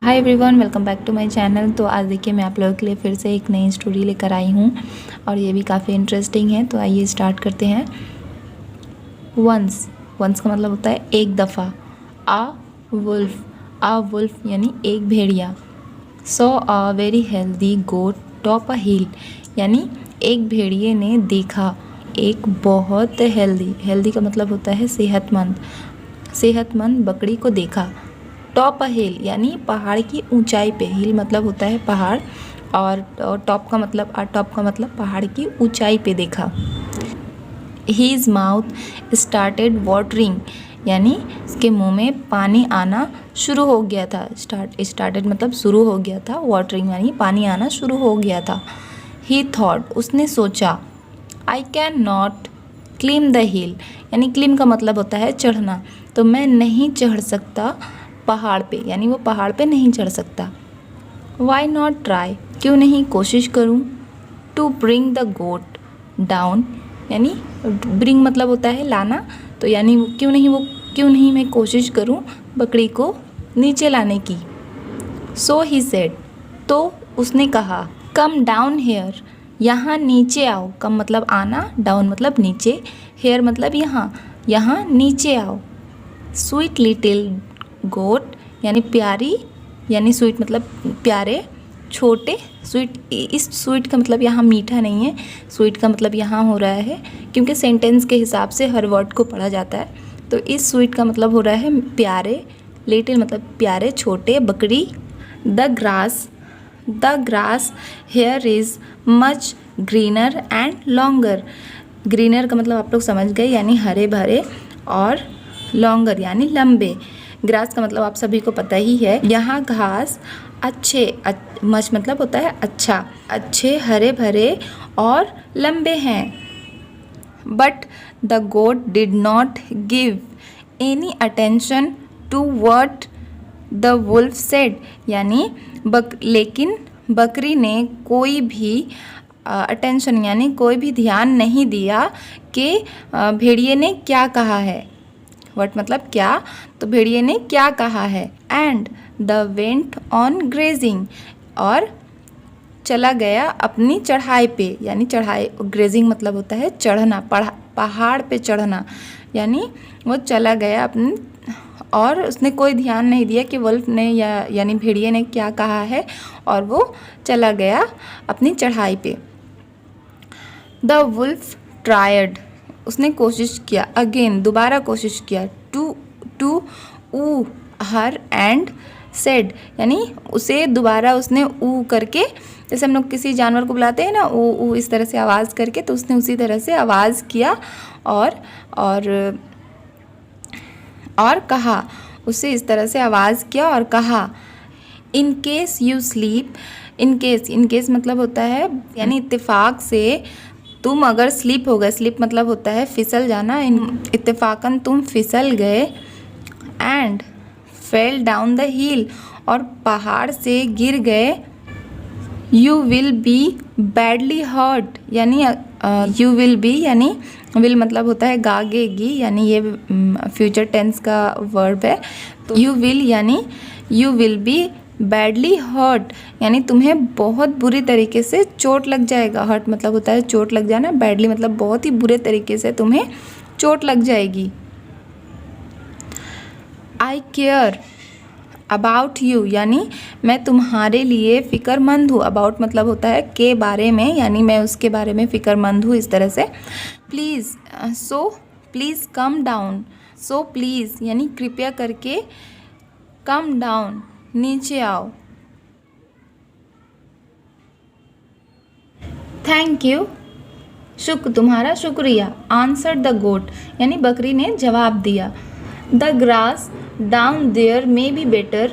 Hi everyone, welcome back to my channel. तो आज देखिए मैं आप लोगों के लिए फिर से एक नई स्टोरी लेकर आई हूँ और ये भी काफ़ी इंटरेस्टिंग है। तो आइए स्टार्ट करते हैं। वंस का मतलब होता है एक दफ़ा। आ वुल्फ यानी एक भेड़िया। Saw a very healthy goat top a hill यानी एक भेड़िए ने देखा एक बहुत हेल्दी का मतलब होता है सेहतमंद बकरी को देखा। टॉप अ हिल यानी पहाड़ की ऊंचाई पे। हिल मतलब होता है पहाड़ और टॉप का मतलब पहाड़ की ऊंचाई पे देखा। हीज माउथ स्टार्टेड वाटरिंग यानी उसके मुंह में पानी आना शुरू हो गया था। स्टार्टेड मतलब शुरू हो गया था, वाटरिंग यानी पानी आना शुरू हो गया था। ही थॉट उसने सोचा, I can not climb the हिल यानी क्लिम का मतलब होता है चढ़ना, तो मैं नहीं चढ़ सकता पहाड़ पे, यानी वो पहाड़ पे नहीं चढ़ सकता। वाई नॉट ट्राई क्यों नहीं कोशिश करूँ। To bring the goat down यानी ब्रिंग मतलब होता है लाना, तो यानी क्यों नहीं मैं कोशिश करूँ बकरी को नीचे लाने की। सो ही सेड तो उसने कहा, कम डाउन हेयर यहाँ नीचे आओ। कम मतलब आना, डाउन मतलब नीचे, हेयर मतलब यहाँ नीचे आओ। स्वीट लिटिल गोट यानी प्यारी, यानी स्वीट मतलब प्यारे, छोटे। इस स्वीट का मतलब यहाँ मीठा नहीं है, स्वीट का मतलब यहाँ हो रहा है क्योंकि सेंटेंस के हिसाब से हर वर्ड को पढ़ा जाता है। तो इस स्वीट का मतलब हो रहा है प्यारे, लिटिल मतलब प्यारे छोटे, बकरी। The grass here is much greener and longer. Greener का मतलब आप लोग समझ गए यानी हरे भरे, और लॉन्गर यानी लंबे। ग्रास का मतलब आप सभी को पता ही है। यहाँ घास मच मतलब होता है अच्छे हरे भरे और लंबे हैं। But the goat did not give any attention to what the wolf said यानी लेकिन बकरी ने कोई भी अटेंशन यानी कोई भी ध्यान नहीं दिया कि भेड़िए ने क्या कहा है। वट मतलब क्या, तो भेड़िए ने क्या कहा है। And the went on grazing और चला गया अपनी चढ़ाई पे, यानी चढ़ाई, ग्रेजिंग मतलब होता है चढ़ना, पहाड़ पे चढ़ना, यानी वो चला गया अपनी, और उसने कोई ध्यान नहीं दिया कि वुल्फ ने यानी भेड़िए ने क्या कहा है, और वो चला गया अपनी चढ़ाई पे। द वुल्फ ट्रायड उसने कोशिश किया, अगेन दोबारा कोशिश किया। टू ऊ हर एंड सेड यानी उसे दोबारा उसने ऊ करके, जैसे हम लोग किसी जानवर को बुलाते हैं ना, ऊ इस तरह से आवाज़ करके, तो उसने उसी तरह से आवाज़ किया और कहा, उसे इस तरह से आवाज़ किया और कहा, in case you sleep. In case मतलब होता है यानी इत्तेफाक से तुम अगर स्लीप हो गए, स्लीप मतलब होता है फिसल जाना, इत्तेफाकन तुम फिसल गए। And fell down the hill और पहाड़ से गिर गए। You will be badly hurt यानी यू विल बी यानी विल मतलब होता है गागेगी, यानी ये फ्यूचर टेंस का वर्ब है। तो यू विल यानी you will be badly hurt यानी तुम्हें बहुत बुरी तरीके से चोट लग जाएगा। हर्ट मतलब होता है चोट लग जाना, बैडली मतलब बहुत ही बुरे तरीके से तुम्हें चोट लग जाएगी। आई केयर अबाउट यू यानी मैं तुम्हारे लिए फ़िक्रमंद हूँ। अबाउट मतलब होता है के बारे में, यानी मैं उसके बारे में फ़िक्रमंद हूँ, इस तरह से। Please please come down. So please यानी कृपया करके, कम डाउन नीचे आओ। थैंक यू तुम्हारा शुक्रिया। आंसर द गोट यानी बकरी ने जवाब दिया। The grass down there may be better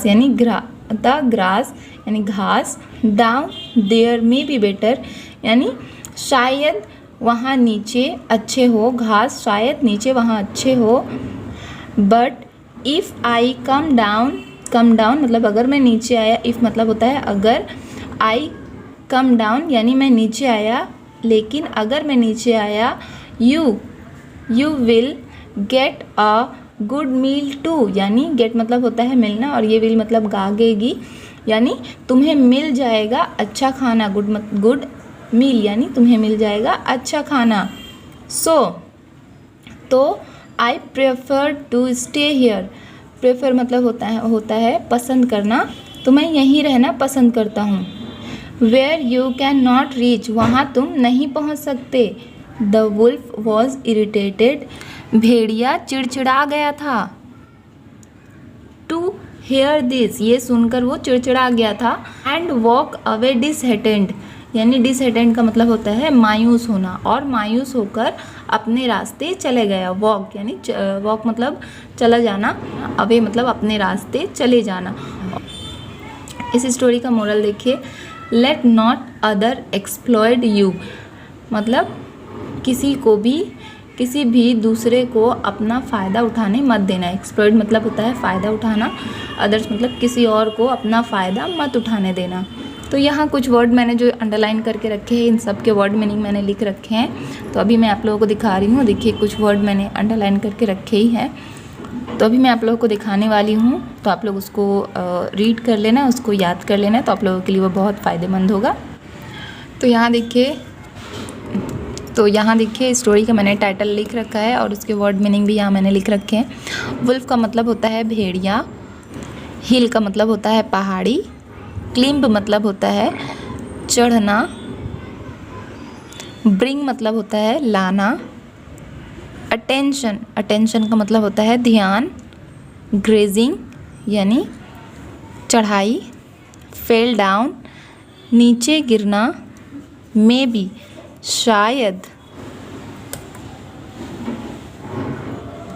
यानी द ग्रास यानी घास, down there may be better यानी शायद वहाँ नीचे अच्छे हो, घास शायद नीचे वहाँ अच्छे हो। But if I come down मतलब अगर मैं नीचे आया, इफ़ मतलब होता है अगर, आई कम डाउन यानी मैं नीचे आया, लेकिन अगर मैं नीचे आया, you will get a good meal too, यानी गेट मतलब होता है मिलना और ये विल मतलब गागेगी, यानी तुम्हें मिल जाएगा अच्छा खाना। गुड मील यानी तुम्हें मिल जाएगा अच्छा खाना। सो तो I prefer to stay here, prefer मतलब होता है पसंद करना, तो मैं यहीं रहना पसंद करता हूँ। Where you can not reach, वहाँ तुम नहीं पहुँच सकते। द वुल्फ वॉज इरिटेटेड, भेड़िया चिड़चिड़ा गया था। टू हेयर दिस, ये सुनकर वो चिड़चिड़ा गया था। एंड वॉक अवे डिसहेटेंड, यानी डिसहेटेंड का मतलब होता है मायूस होना, और मायूस होकर अपने रास्ते चले गया। वॉक यानी वॉक मतलब चला जाना, अवे मतलब अपने रास्ते चले जाना। इस स्टोरी का मोरल देखिए, let not other exploited you, मतलब किसी भी दूसरे को अपना फ़ायदा उठाने मत देना। एक्सप्लॉयड मतलब होता है फ़ायदा उठाना, अदर्स मतलब किसी और को अपना फ़ायदा मत उठाने देना। तो यहाँ कुछ वर्ड मैंने जो अंडरलाइन करके रखे हैं, इन सब के वर्ड मीनिंग मैंने लिख रखे हैं। तो अभी मैं आप लोगों को दिखा रही हूँ। देखिए कुछ वर्ड मैंने अंडरलाइन करके रखे ही हैं, तो अभी मैं आप लोगों को दिखाने वाली हूँ। तो आप लोग उसको रीड कर लेना, उसको याद कर लेना, तो आप लोगों के लिए वो बहुत फ़ायदेमंद होगा। तो यहाँ देखिए स्टोरी का मैंने टाइटल लिख रखा है और उसके वर्ड मीनिंग भी यहाँ मैंने लिख रखे हैं। वुल्फ का मतलब होता है भेड़िया, हिल का मतलब होता है पहाड़ी, क्लिम्ब मतलब होता है चढ़ना, ब्रिंग मतलब होता है लाना, अटेंशन का मतलब होता है ध्यान, ग्रेजिंग यानी चढ़ाई, फेल डाउन नीचे गिरना, मे बी शायद,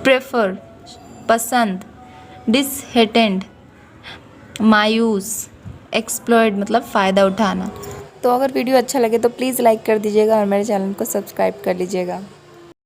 प्रेफर पसंद, डिसहेटेंड मायूस, एक्सप्लॉयड मतलब फ़ायदा उठाना। तो अगर वीडियो अच्छा लगे तो प्लीज़ लाइक कर दीजिएगा और मेरे चैनल को सब्सक्राइब कर लीजिएगा।